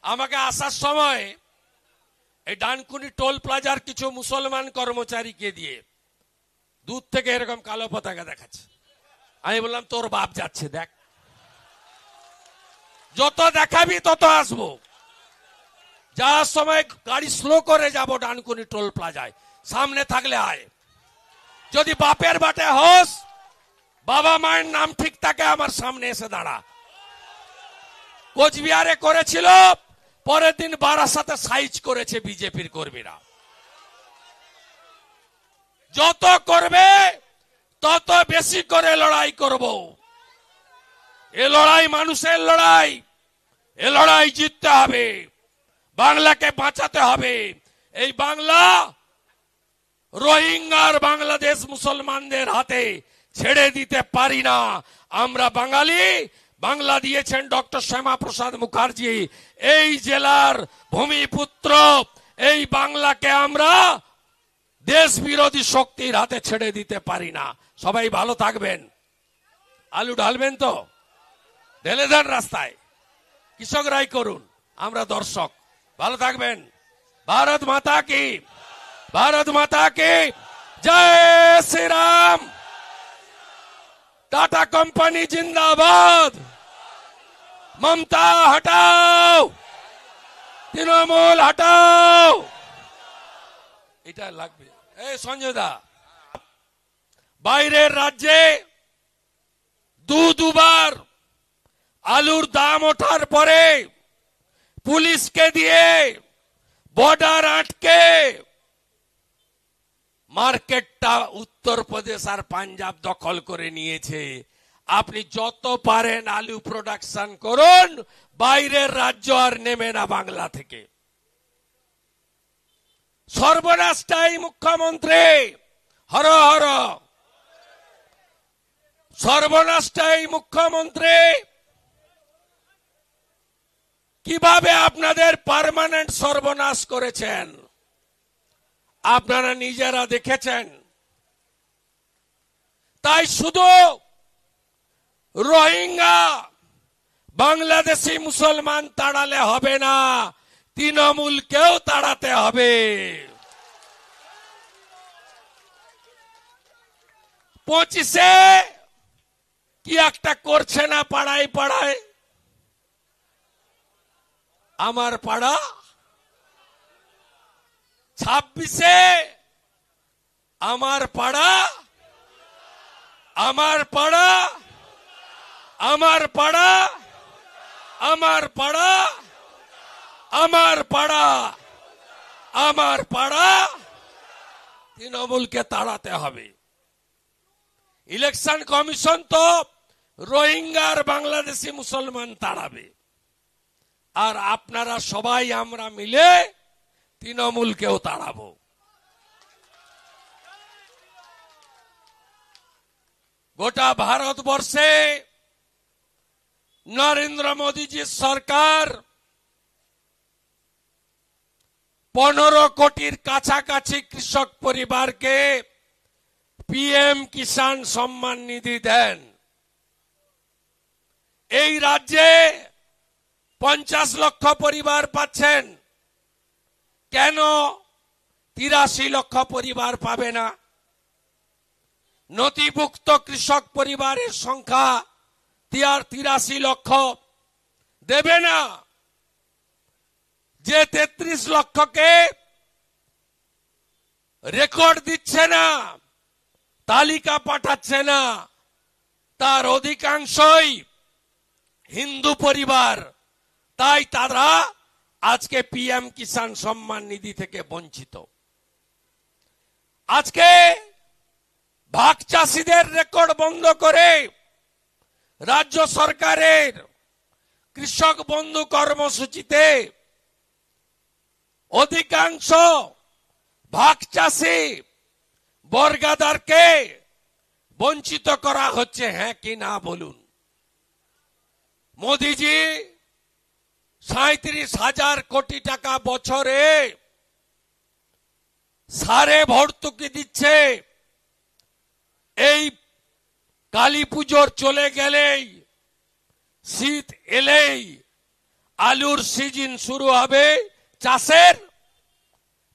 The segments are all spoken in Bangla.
আমাকে আসার সময় এই ডানকুনি টোল প্লাজার কিছু মুসলমান কর্মচারীকে দিয়ে দূর থেকে এরকম কালো পতাকা দেখাচ্ছে। আমি বললাম তোর বাপ যাচ্ছে, দেখ, যত দেখাবি তত আসবো। যাওয়ার সময় গাড়ি স্লো করে যাব ডানকুনি টোল প্লাজায়, সামনে থাকলে আয়। যদি বাপের বাটে হোস, বাবা মায়ের নাম ঠিক থাকে, আমার সামনে এসে দাঁড়া। কোচবিহারে করেছিল, পরের দিন বারাসাতে সাইজ করেছে বিজেপির কর্মীরা। যত করবে তত বেশি করে লড়াই করব। এ লড়াই মানুষের লড়াই, এ লড়াই জিততে হবে, বাংলাকে বাঁচাতে হবে। এই বাংলা রোহিঙ্গার বাংলাদেশ মুসলমানদের হাতে ছেড়ে দিতে পারি না। আমরা বাঙালি, বাংলা দিয়েছেন ডক্টর শ্যামা প্রসাদ মুখার্জি, এই জেলার ভূমিপুত্র। এই বাংলাকে আমরা দেশ বিরোধী শক্তির হাতে ছেড়ে দিতে পারি না। সবাই ভালো থাকবেন। আলু ঢালবেন তো, ঢেলে দেন রাস্তায়, কৃষকরাই করুন, আমরা দর্শক। ভালো থাকবেন। ভারত মাতা কি, ভারত মাতা কি জয় শ্রী রাম। টাটা কোম্পানি জিন্দাবাদ। মমতা হটাও, তৃণমূল হটাও। এটা লাগবে। এই সঞ্জয় দা, বাইরের রাজ্যে দুবার আলুর দাম ওঠার পরে পুলিশকে দিয়ে বর্ডার আটকে মার্কেটটা উত্তরপ্রদেশ আর পাঞ্জাব দখল করে নিয়েছে। আপনি যত পারেন আলু প্রোডাকশন করুন, বাইরের রাজ্য আর নেমে না বাংলা থেকে। সর্বনাশটাই মুখ্যমন্ত্রী, হর হর, সর্বনাশটাই মুখ্যমন্ত্রী। কিভাবে আপনাদের পার্মানেন্ট সর্বনাশ করেছেন আপনারা নিজেরা দেখেছেন। তাই শুধু রোহিঙ্গা বাংলাদেশি মুসলমান তাড়ালে হবে না, তৃণমূলকেও তাড়াতে হবে। 25-এ কি একটা করছে না পাড়ায় পাড়ায়, আমার পাড়া। 26-এ আমার পাড়া, আমার পাড়া, আমার পাড়া, আমার পাড়া, আমার পাড়া, আমার পাড়া। তৃণমূলকে তাড়াতে হবে। ইলেকশন কমিশন তো রোহিঙ্গার বাংলাদেশি মুসলমান তাড়াবে, আর আপনারা সবাই আমরা মিলে তৃণমূলকেও তাড়াবো। গোটা ভারতবর্ষে নরেন্দ্র মোদীজির সরকার 15 কোটির কাছাকাছি কৃষক পরিবারকে পিএম কিষাণ সম্মান নিধি দেন। এই রাজ্যে 50 লক্ষ পরিবার পাচ্ছেন, কেন 83 লক্ষ পরিবার পাবে না? নথিভুক্ত কৃষক পরিবারের সংখ্যা 83 লক্ষ দেবে না। যে 33 লক্ষকে রেকর্ড দিচ্ছে না, তালিকা পাঠাচ্ছে না, তার অধিকাংশই হিন্দু পরিবার। তাই তারা আজকে পিএম কিষাণ সম্মান নিধি থেকে বঞ্চিত। আজকে ভাগ চাষীদের রেকর্ড বন্ধ করে রাজ্য সরকারের কৃষক বন্ধু কর্মসূচিতে অধিকাংশ ভাগ চাষী বর্গাদারকে বঞ্চিত করা হচ্ছে। হ্যাঁ কি না বলুন? মোদিজি 37,000 কোটি টাকা বছরে সারে ভর্তুকি দিচ্ছে। এই কালী পুজোর চলে গেলেই, শীত এলেই আলুর সিজন শুরু হবে, চাষের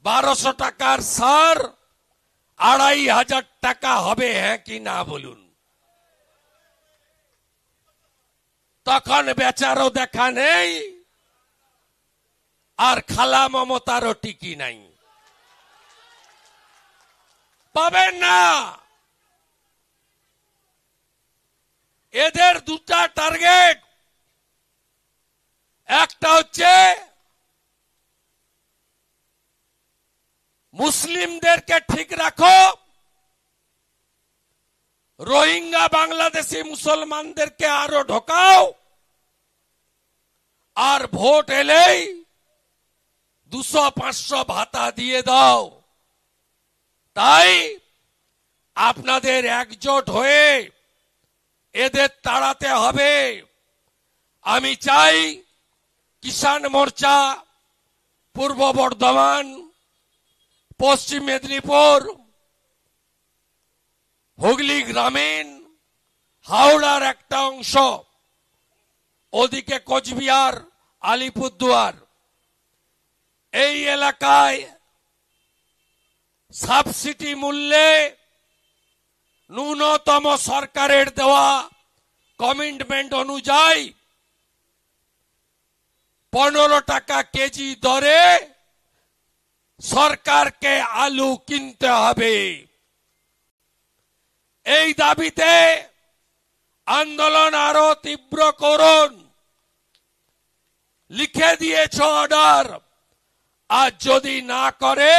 1200 টাকার সার 2500 টাকা হবে, হ্যাঁ কি না বলুন? তখন বেচারও দেখা নেই, আর খালা মমতারও টিকি নাই, পাবেন না। এদের দুটা টার্গেট, একটা হচ্ছে মুসলিমদেরকে ঠিক রাখো, রোহিঙ্গা বাংলাদেশি মুসলমানদেরকে আরো ঢোকাও, আর ভোট এলেই 200-500 ভাতা দিয়ে দাও। তাই আপনাদের একজোট হয়ে এদের তাড়াতে হবে। আমি চাই কিষাণ মোর্চা পূর্ব বর্ধমান, পশ্চিম মেদিনীপুর, হুগলি গ্রামীণ, হাওড়ার একটা অংশ, ওদিকে কোচবিহার, আলিপুরদুয়ার, এই এলাকায় সাবসিডি মূল্যে ন্যূনতম সরকারের দেওয়া কমিটমেন্ট অনুযায়ী 15 টাকা কেজি দরে সরকারকে আলু কিনতে হবে। এই দাবিতে আন্দোলন আরো তীব্র করুন। লিখে দিয়েছ অর্ডার, আর যদি না করে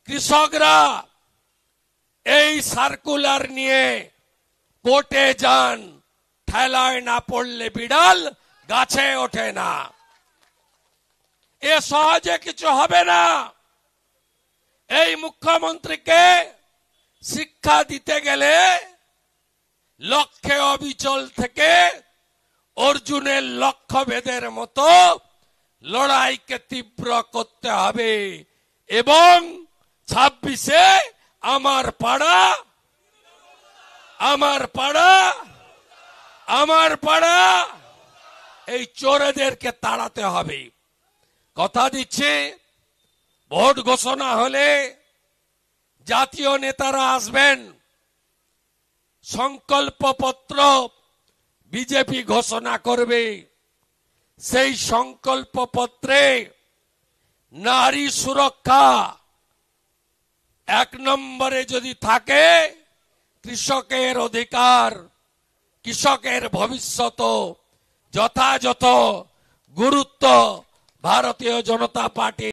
কৃষকরা এই সার্কুলার নিয়ে কোর্টে যান। ঠেলায় না পড়লে বিড়াল গাছে ওঠে না। এ সহজে কিছু হবে না। এই মুখ্যমন্ত্রীকে শিক্ষা দিতে গেলে লক্ষ্যে অবিচল থেকে অর্জুনের লক্ষ্যভেদের মতো লড়াইকে তীব্র করতে হবে, এবং 26-এ আমার পাড়া, আমার পাড়া, আমার পাড়া, এই চোরেদেরকে তাড়াতে হবে। কথা দিচ্ছে, ভোট ঘোষণা হলে জাতীয় নেতারা আসবেন, সংকল্পপত্র বিজেপি ঘোষণা করবে। সেই সংকল্পপত্রে নারী সুরক্ষা 1 নম্বরে যদি থাকে, কৃষকের অধিকার, কৃষকের ভবিষ্যৎ যথাযথ গুরুত্ব ভারতীয় জনতা পার্টি